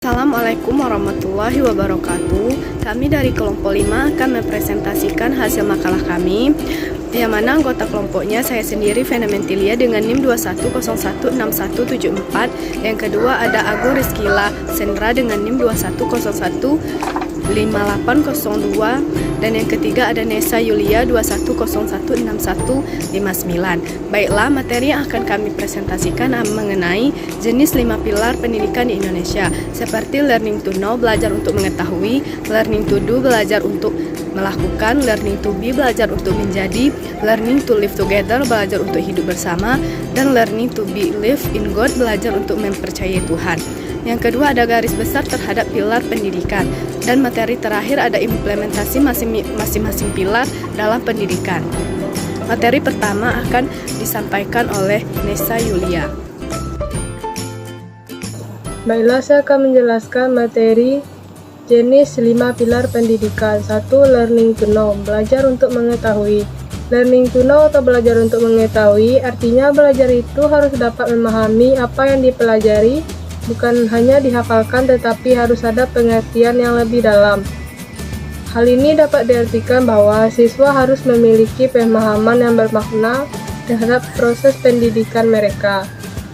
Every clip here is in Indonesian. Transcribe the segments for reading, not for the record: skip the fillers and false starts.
Assalamualaikum warahmatullahi wabarakatuh. Kami dari kelompok 5 akan mempresentasikan hasil makalah kami, yang mana anggota kelompoknya saya sendiri Vena Mentilia dengan NIM 21016174. Yang kedua ada Agung Rizkila Sendra dengan NIM 21015802, dan yang ketiga ada Nesa Yulia 21016159. Baiklah, materi yang akan kami presentasikan mengenai jenis 5 pilar pendidikan di Indonesia, seperti learning to know, belajar untuk mengetahui; learning to do, belajar untuk melakukan; learning to be, belajar untuk menjadi; learning to live together, belajar untuk hidup bersama; dan learning to believe in God, belajar untuk mempercayai Tuhan. Yang kedua ada garis besar terhadap pilar pendidikan, dan materi terakhir ada implementasi masing-masing pilar dalam pendidikan. Materi pertama akan disampaikan oleh Nesa Yulia. Baiklah, saya akan menjelaskan materi jenis 5 pilar pendidikan. 1. Learning to know, belajar untuk mengetahui. Learning to know atau belajar untuk mengetahui artinya belajar itu harus dapat memahami apa yang dipelajari, bukan hanya dihafalkan tetapi harus ada pengertian yang lebih dalam. Hal ini dapat diartikan bahwa siswa harus memiliki pemahaman yang bermakna terhadap proses pendidikan mereka.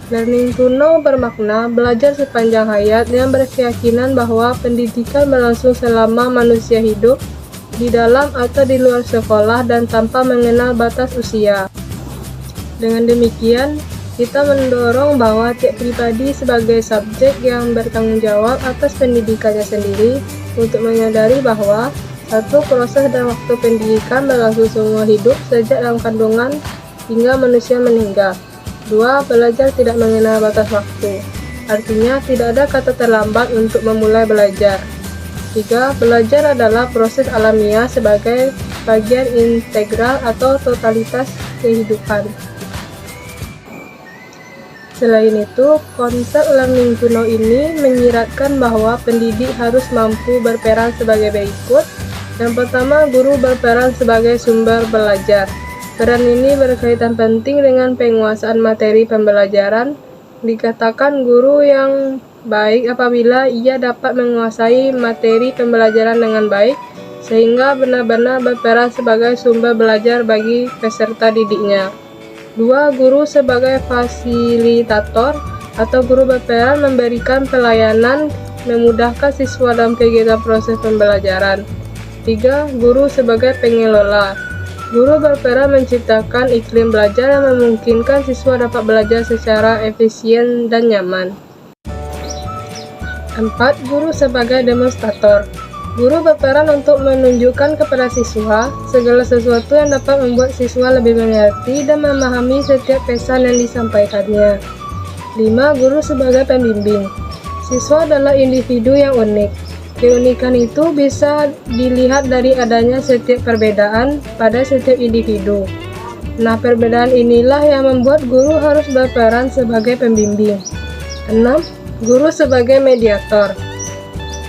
Learning to know bermakna belajar sepanjang hayat yang berkeyakinan bahwa pendidikan berlangsung selama manusia hidup, di dalam atau di luar sekolah dan tanpa mengenal batas usia. Dengan demikian, kita mendorong bahwa tiap pribadi sebagai subjek yang bertanggung jawab atas pendidikannya sendiri untuk menyadari bahwa satu, proses dan waktu pendidikan berlangsung semua hidup sejak dalam kandungan hingga manusia meninggal. 2. Belajar tidak mengenal batas waktu, artinya tidak ada kata terlambat untuk memulai belajar. 3. Belajar adalah proses alamiah sebagai bagian integral atau totalitas kehidupan. Selain itu, konsep learning to know ini menyiratkan bahwa pendidik harus mampu berperan sebagai berikut. Yang pertama, guru berperan sebagai sumber belajar. Peran ini berkaitan penting dengan penguasaan materi pembelajaran. Dikatakan guru yang baik apabila ia dapat menguasai materi pembelajaran dengan baik, sehingga benar-benar berperan sebagai sumber belajar bagi peserta didiknya. 2. Guru sebagai fasilitator atau guru berperan memberikan pelayanan, memudahkan siswa dalam kegiatan proses pembelajaran. 3. Guru sebagai pengelola. Guru berperan menciptakan iklim belajar yang memungkinkan siswa dapat belajar secara efisien dan nyaman. 4. Guru sebagai demonstrator. Guru berperan untuk menunjukkan kepada siswa segala sesuatu yang dapat membuat siswa lebih mengerti dan memahami setiap pesan yang disampaikannya. 5. Guru sebagai pembimbing. Siswa adalah individu yang unik. Keunikan itu bisa dilihat dari adanya setiap perbedaan pada setiap individu. Nah, perbedaan inilah yang membuat guru harus berperan sebagai pembimbing. 6. Guru sebagai mediator.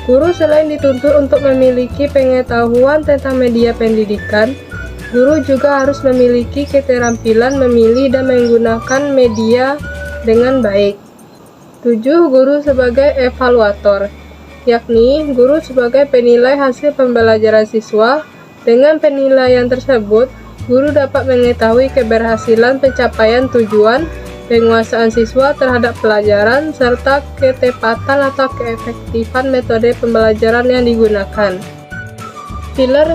Guru selain dituntut untuk memiliki pengetahuan tentang media pendidikan, guru juga harus memiliki keterampilan memilih dan menggunakan media dengan baik. 7. Guru sebagai evaluator, yakni guru sebagai penilai hasil pembelajaran siswa. Dengan penilaian tersebut, guru dapat mengetahui keberhasilan pencapaian tujuan, penguasaan siswa terhadap pelajaran, serta ketepatan atau keefektifan metode pembelajaran yang digunakan. Pilar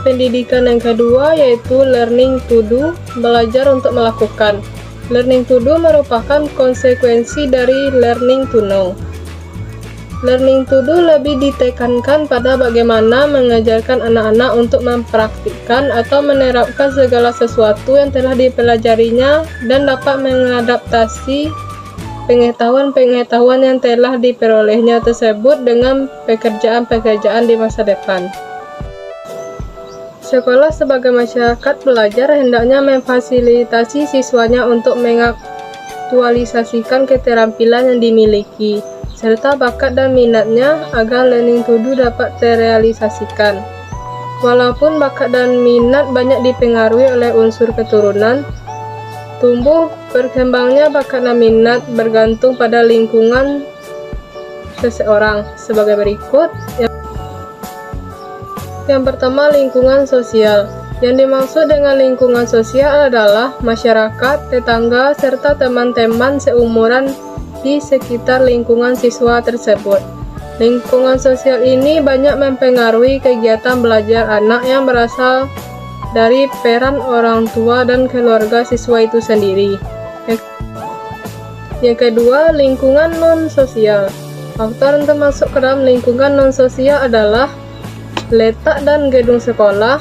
pendidikan yang kedua yaitu learning to do, belajar untuk melakukan. Learning to do merupakan konsekuensi dari learning to know. Learning to do lebih ditekankan pada bagaimana mengajarkan anak-anak untuk mempraktikkan atau menerapkan segala sesuatu yang telah dipelajarinya dan dapat mengadaptasi pengetahuan-pengetahuan yang telah diperolehnya tersebut dengan pekerjaan-pekerjaan di masa depan. Sekolah sebagai masyarakat belajar hendaknya memfasilitasi siswanya untuk mengaktualisasikan keterampilan yang dimiliki serta bakat dan minatnya agar learning to do dapat terrealisasikan. Walaupun bakat dan minat banyak dipengaruhi oleh unsur keturunan, tumbuh berkembangnya bakat dan minat bergantung pada lingkungan seseorang sebagai berikut. Yang pertama, lingkungan sosial. Yang dimaksud dengan lingkungan sosial adalah masyarakat, tetangga, serta teman-teman seumuran di sekitar lingkungan siswa tersebut. Lingkungan sosial ini banyak mempengaruhi kegiatan belajar anak yang berasal dari peran orang tua dan keluarga siswa itu sendiri. Yang kedua, lingkungan non-sosial. Faktor untuk masuk ke dalam lingkungan non-sosial adalah letak dan gedung sekolah,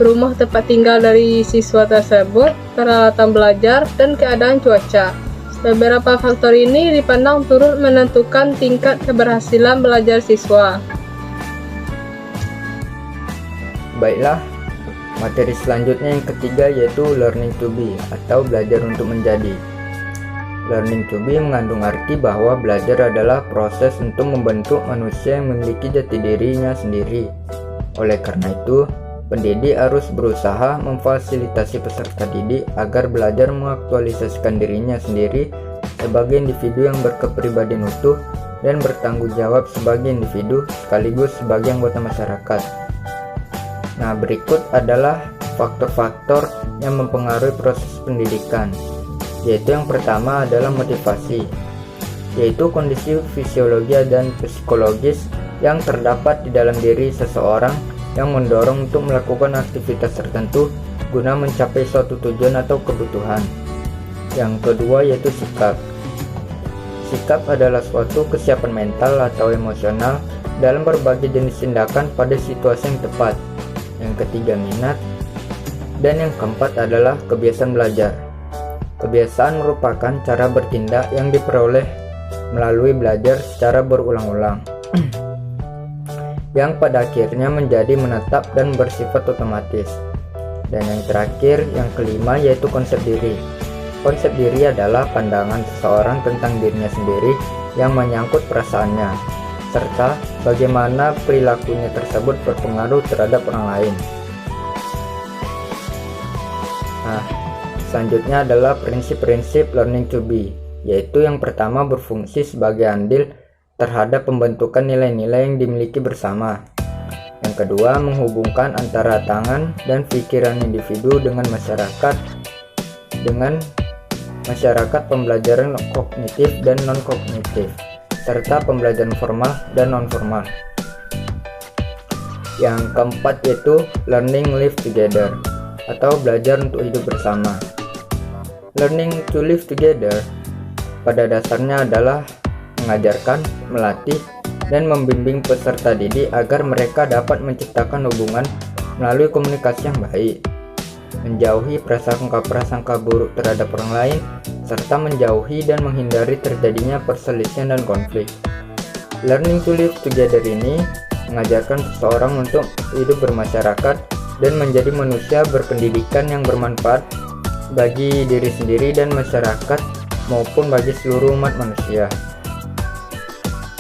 rumah tempat tinggal dari siswa tersebut, peralatan belajar, dan keadaan cuaca. Beberapa faktor ini dipandang turut menentukan tingkat keberhasilan belajar siswa. Baiklah, materi selanjutnya yang ketiga yaitu learning to be atau belajar untuk menjadi. Learning to be mengandung arti bahwa belajar adalah proses untuk membentuk manusia yang memiliki jati dirinya sendiri. Oleh karena itu, pendidik harus berusaha memfasilitasi peserta didik agar belajar mengaktualisasikan dirinya sendiri sebagai individu yang berkepribadian utuh dan bertanggung jawab sebagai individu sekaligus sebagai anggota masyarakat. Nah, berikut adalah faktor-faktor yang mempengaruhi proses pendidikan, yaitu yang pertama adalah motivasi, yaitu kondisi fisiologi dan psikologis yang terdapat di dalam diri seseorang yang mendorong untuk melakukan aktivitas tertentu guna mencapai suatu tujuan atau kebutuhan. Yang kedua yaitu sikap. Sikap adalah suatu kesiapan mental atau emosional dalam berbagai jenis tindakan pada situasi yang tepat. Yang ketiga minat. Dan yang keempat adalah kebiasaan belajar. Kebiasaan merupakan cara bertindak yang diperoleh melalui belajar secara berulang-ulang. Yang pada akhirnya menjadi menetap dan bersifat otomatis. Dan yang terakhir, yang kelima yaitu konsep diri. Konsep diri adalah pandangan seseorang tentang dirinya sendiri yang menyangkut perasaannya, serta bagaimana perilakunya tersebut berpengaruh terhadap orang lain. Nah, selanjutnya adalah prinsip-prinsip learning to be, yaitu yang pertama berfungsi sebagai andil terhadap pembentukan nilai-nilai yang dimiliki bersama. Yang kedua, menghubungkan antara tangan dan pikiran individu dengan masyarakat pembelajaran kognitif dan non-kognitif, serta pembelajaran formal dan non-formal. Yang keempat yaitu learning live together atau belajar untuk hidup bersama. Learning to live together pada dasarnya adalah mengajarkan, melatih, dan membimbing peserta didik agar mereka dapat menciptakan hubungan melalui komunikasi yang baik, menjauhi prasangka-prasangka buruk terhadap orang lain, serta menjauhi dan menghindari terjadinya perselisihan dan konflik. Learning to live together ini mengajarkan seseorang untuk hidup bermasyarakat dan menjadi manusia berpendidikan yang bermanfaat bagi diri sendiri dan masyarakat maupun bagi seluruh umat manusia.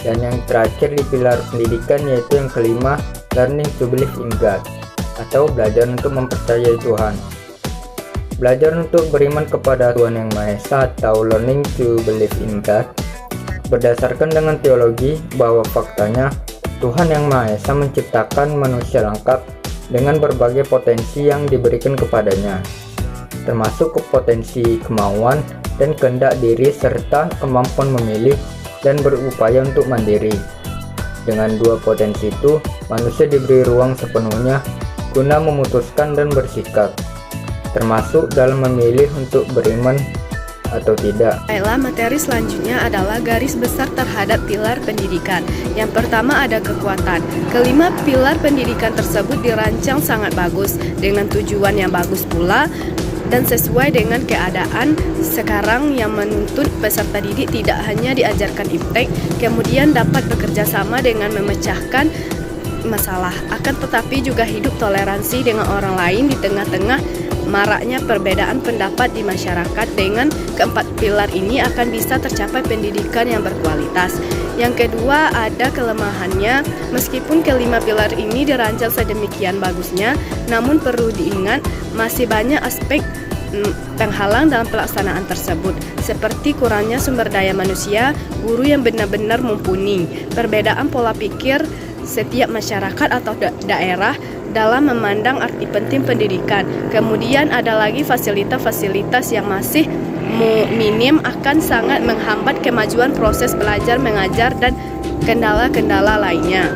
Dan yang terakhir di pilar pendidikan yaitu yang kelima, learning to believe in God atau belajar untuk mempercayai Tuhan. Belajar untuk beriman kepada Tuhan Yang Maha Esa atau learning to believe in God berdasarkan dengan teologi bahwa faktanya Tuhan Yang Maha Esa menciptakan manusia lengkap dengan berbagai potensi yang diberikan kepadanya, termasuk potensi kemauan dan kehendak diri serta kemampuan memilih dan berupaya untuk mandiri. Dengan dua potensi itu, manusia diberi ruang sepenuhnya guna memutuskan dan bersikap, termasuk dalam memilih untuk beriman atau tidak. Baiklah, materi selanjutnya adalah garis besar terhadap pilar pendidikan. Yang pertama ada kekuatan. Kelima pilar pendidikan tersebut dirancang sangat bagus dengan tujuan yang bagus pula dan sesuai dengan keadaan sekarang yang menuntut peserta didik tidak hanya diajarkan iptek, kemudian dapat bekerja sama dengan memecahkan masalah, akan tetapi juga hidup toleransi dengan orang lain di tengah-tengah maraknya perbedaan pendapat di masyarakat. Dengan keempat pilar ini akan bisa tercapai pendidikan yang berkualitas. Yang kedua ada kelemahannya. Meskipun kelima pilar ini dirancang sedemikian bagusnya, namun perlu diingat masih banyak aspek penghalang dalam pelaksanaan tersebut, seperti kurangnya sumber daya manusia, guru yang benar-benar mumpuni, perbedaan pola pikir setiap masyarakat atau daerah dalam memandang arti penting pendidikan. Kemudian ada lagi fasilitas-fasilitas yang masih minim akan sangat menghambat kemajuan proses belajar mengajar dan kendala-kendala lainnya.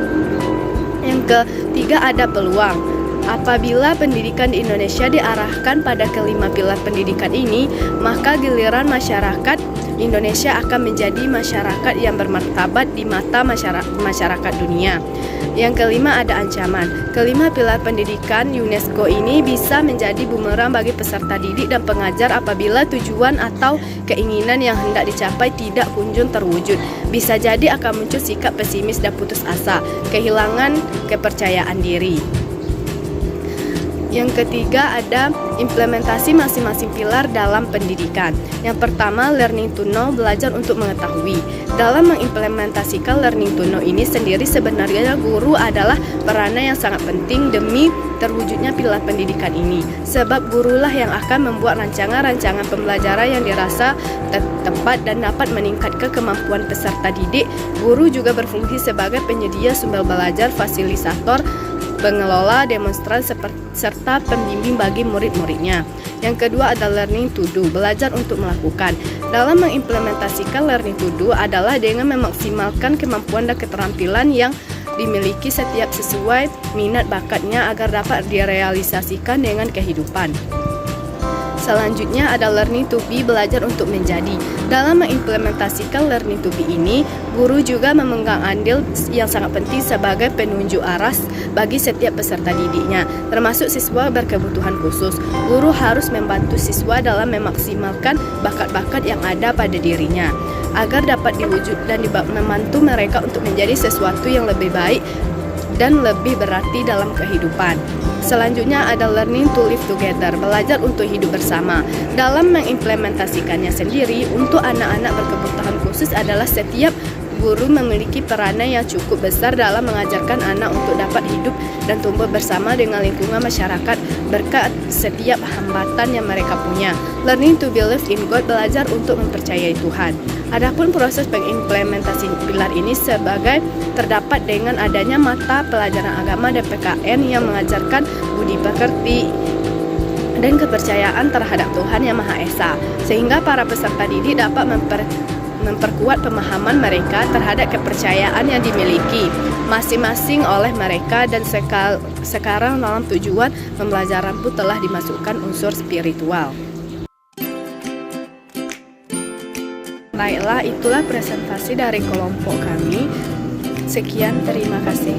Yang ketiga ada peluang. Apabila pendidikan di Indonesia diarahkan pada kelima pilar pendidikan ini, maka giliran masyarakat Indonesia akan menjadi masyarakat yang bermartabat di mata masyarakat dunia. Yang kelima ada ancaman. Kelima pilar pendidikan UNESCO ini bisa menjadi bumerang bagi peserta didik dan pengajar apabila tujuan atau keinginan yang hendak dicapai tidak kunjung terwujud. Bisa jadi akan muncul sikap pesimis dan putus asa, kehilangan kepercayaan diri. Yang ketiga ada implementasi masing-masing pilar dalam pendidikan. Yang pertama, learning to know, belajar untuk mengetahui. Dalam mengimplementasikan learning to know ini sendiri sebenarnya guru adalah peranan yang sangat penting demi terwujudnya pilar pendidikan ini. Sebab gurulah yang akan membuat rancangan-rancangan pembelajaran yang dirasa tepat dan dapat meningkatkan kemampuan peserta didik. Guru juga berfungsi sebagai penyedia sumber belajar, fasilitator, pengelola, demonstran, serta pembimbing bagi murid-muridnya. Yang kedua adalah learning to do, belajar untuk melakukan. Dalam mengimplementasikan learning to do adalah dengan memaksimalkan kemampuan dan keterampilan yang dimiliki setiap sesuai minat bakatnya agar dapat direalisasikan dengan kehidupan. Selanjutnya ada learning to be, belajar untuk menjadi. Dalam mengimplementasikan learning to be ini, guru juga memegang andil yang sangat penting sebagai penunjuk arah bagi setiap peserta didiknya, termasuk siswa berkebutuhan khusus. Guru harus membantu siswa dalam memaksimalkan bakat-bakat yang ada pada dirinya, agar dapat diwujud dan membantu mereka untuk menjadi sesuatu yang lebih baik dan lebih berarti dalam kehidupan. Selanjutnya ada learning to live together, belajar untuk hidup bersama. Dalam mengimplementasikannya sendiri, untuk anak-anak berkebutuhan khusus adalah setiap guru memiliki peranan yang cukup besar dalam mengajarkan anak untuk dapat hidup dan tumbuh bersama dengan lingkungan masyarakat berkat setiap hambatan yang mereka punya. Learning to believe in God, belajar untuk mempercayai Tuhan. Adapun proses pengimplementasi pilar ini sebagai terdapat dengan adanya mata pelajaran agama dan PKN yang mengajarkan budi pekerti dan kepercayaan terhadap Tuhan Yang Maha Esa, sehingga para peserta didik dapat memperkuat pemahaman mereka terhadap kepercayaan yang dimiliki masing-masing oleh mereka, dan sekarang dalam tujuan pembelajaran pun telah dimasukkan unsur spiritual. Baiklah, itulah presentasi dari kelompok kami. Sekian, terima kasih.